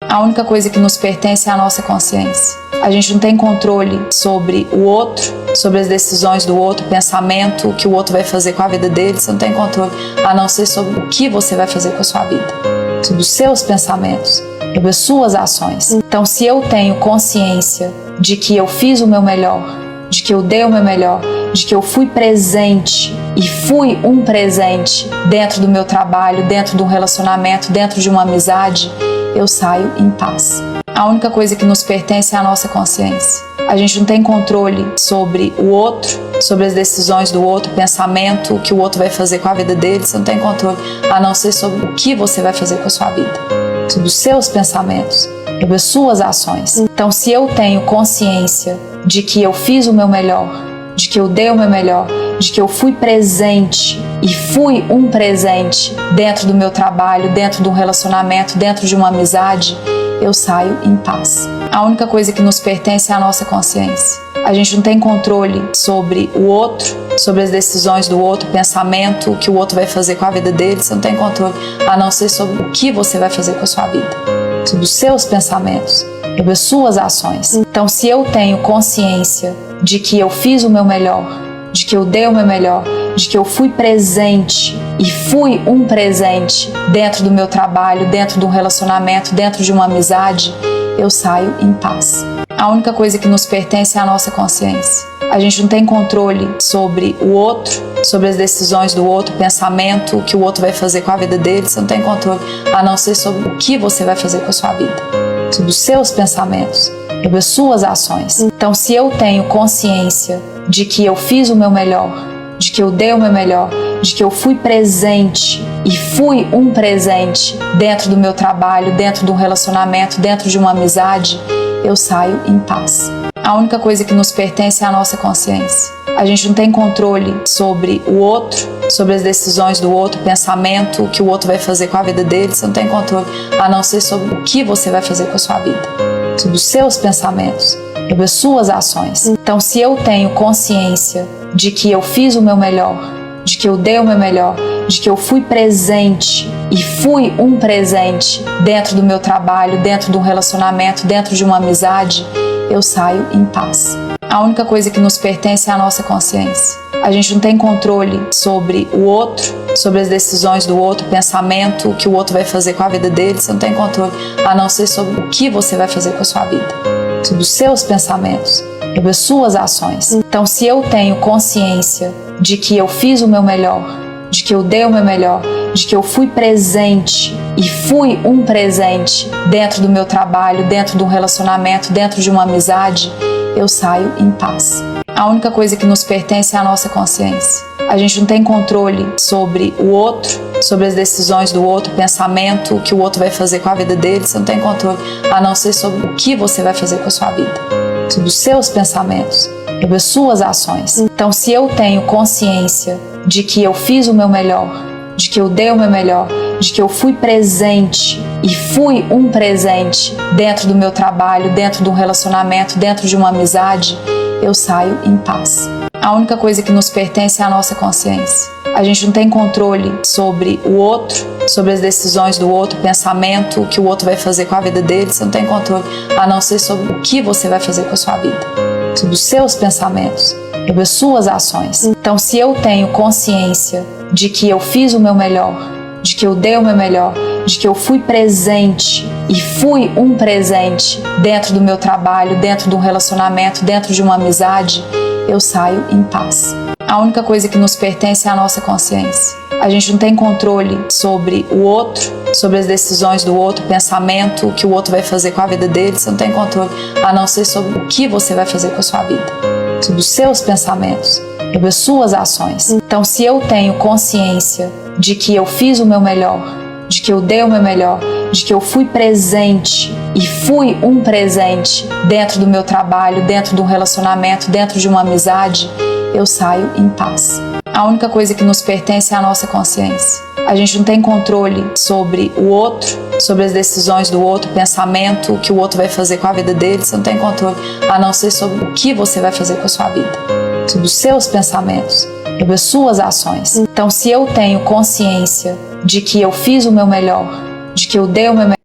A única coisa que nos pertence é a nossa consciência. A gente não tem controle sobre o outro, sobre as decisões do outro, o pensamento, o que o outro vai fazer com a vida dele. Você não tem controle a não ser sobre o que você vai fazer com a sua vida, sobre os seus pensamentos, sobre as suas ações. Então, se eu tenho consciência de que eu fiz o meu melhor, de que eu dei o meu melhor, de que eu fui presente e fui um presente dentro do meu trabalho, dentro de um relacionamento, dentro de uma amizade, eu saio em paz. A única coisa que nos pertence é a nossa consciência. A gente não tem controle sobre o outro, sobre as decisões do outro, o pensamento, o que o outro vai fazer com a vida dele. Você não tem controle a não ser sobre o que você vai fazer com a sua vida, sobre os seus pensamentos, sobre as suas ações. Então, se eu tenho consciência de que eu fiz o meu melhor, de que eu dei o meu melhor, de que eu fui presente e fui um presente dentro do meu trabalho, dentro de um relacionamento, dentro de uma amizade, eu saio em paz. A única coisa que nos pertence é a nossa consciência. A gente não tem controle sobre o outro, sobre as decisões do outro, o pensamento, o que o outro vai fazer com a vida dele. Você não tem controle a não ser sobre o que você vai fazer com a sua vida, sobre os seus pensamentos, sobre as suas ações. Então, se eu tenho consciência de que eu fiz o meu melhor, de que eu dei o meu melhor, de que eu fui presente e fui um presente dentro do meu trabalho, dentro de um relacionamento, dentro de uma amizade, eu saio em paz. A única coisa que nos pertence é a nossa consciência. A gente não tem controle sobre o outro, sobre as decisões do outro, o pensamento, o que o outro vai fazer com a vida dele. Você não tem controle a não ser sobre o que você vai fazer com a sua vida, sobre os seus pensamentos, sobre as suas ações. Então, se eu tenho consciência de que eu fiz o meu melhor, de que eu dei o meu melhor, de que eu fui presente e fui um presente dentro do meu trabalho, dentro de um relacionamento, dentro de uma amizade, eu saio em paz. A única coisa que nos pertence é a nossa consciência. A gente não tem controle sobre o outro, sobre as decisões do outro, o pensamento, o que o outro vai fazer com a vida dele. Você não tem controle a não ser sobre o que você vai fazer com a sua vida, sobre os seus pensamentos, sobre as suas ações. Então, se eu tenho consciência de que eu fiz o meu melhor, de que eu dei o meu melhor, de que eu fui presente e fui um presente dentro do meu trabalho, dentro de um relacionamento, dentro de uma amizade, eu saio em paz. A única coisa que nos pertence é a nossa consciência. A gente não tem controle sobre o outro, sobre as decisões do outro, o pensamento, o que o outro vai fazer com a vida dele. Você não tem controle a não ser sobre o que você vai fazer com a sua vida, sobre os seus pensamentos, sobre as suas ações. Então, se eu tenho consciência de que eu fiz o meu melhor, de que eu dei o meu melhor, de que eu fui presente e fui um presente dentro do meu trabalho, dentro de um relacionamento, dentro de uma amizade, eu saio em paz. A única coisa que nos pertence é a nossa consciência. A gente não tem controle sobre o outro, sobre as decisões do outro, o pensamento, o que o outro vai fazer com a vida dele. Você não tem controle a não ser sobre o que você vai fazer com a sua vida, sobre os seus pensamentos, sobre as suas ações. Então, se eu tenho consciência de que eu fiz o meu melhor, de que eu dei o meu melhor, de que eu fui presente e fui um presente dentro do meu trabalho, dentro de um relacionamento, dentro de uma amizade, eu saio em paz. A única coisa que nos pertence é a nossa consciência. A gente não tem controle sobre o outro, sobre as decisões do outro, o pensamento, o que o outro vai fazer com a vida dele. Você não tem controle a não ser sobre o que você vai fazer com a sua vida, sobre os seus pensamentos, sobre as suas ações. Então, se eu tenho consciência de que eu fiz o meu melhor, de que eu dei o meu melhor, de que eu fui presente e fui um presente dentro do meu trabalho, dentro de um relacionamento, dentro de uma amizade, eu saio em paz. A única coisa que nos pertence é a nossa consciência. A gente não tem controle sobre o outro, sobre as decisões do outro, o pensamento, o que o outro vai fazer com a vida dele. Você não tem controle a não ser sobre o que você vai fazer com a sua vida, sobre os seus pensamentos, sobre as suas ações. Então, se eu tenho consciência de que eu fiz o meu melhor, de que eu dei o meu melhor, de que eu fui presente e fui um presente dentro do meu trabalho, dentro de um relacionamento, dentro de uma amizade, eu saio em paz. A única coisa que nos pertence é a nossa consciência. A gente não tem controle sobre o outro, sobre as decisões do outro, o pensamento, o que o outro vai fazer com a vida dele. Você não tem controle a não ser sobre o que você vai fazer com a sua vida, sobre os seus pensamentos, sobre as suas ações. Então, se eu tenho consciência de que eu fiz o meu melhor, de que eu dei o meu melhor,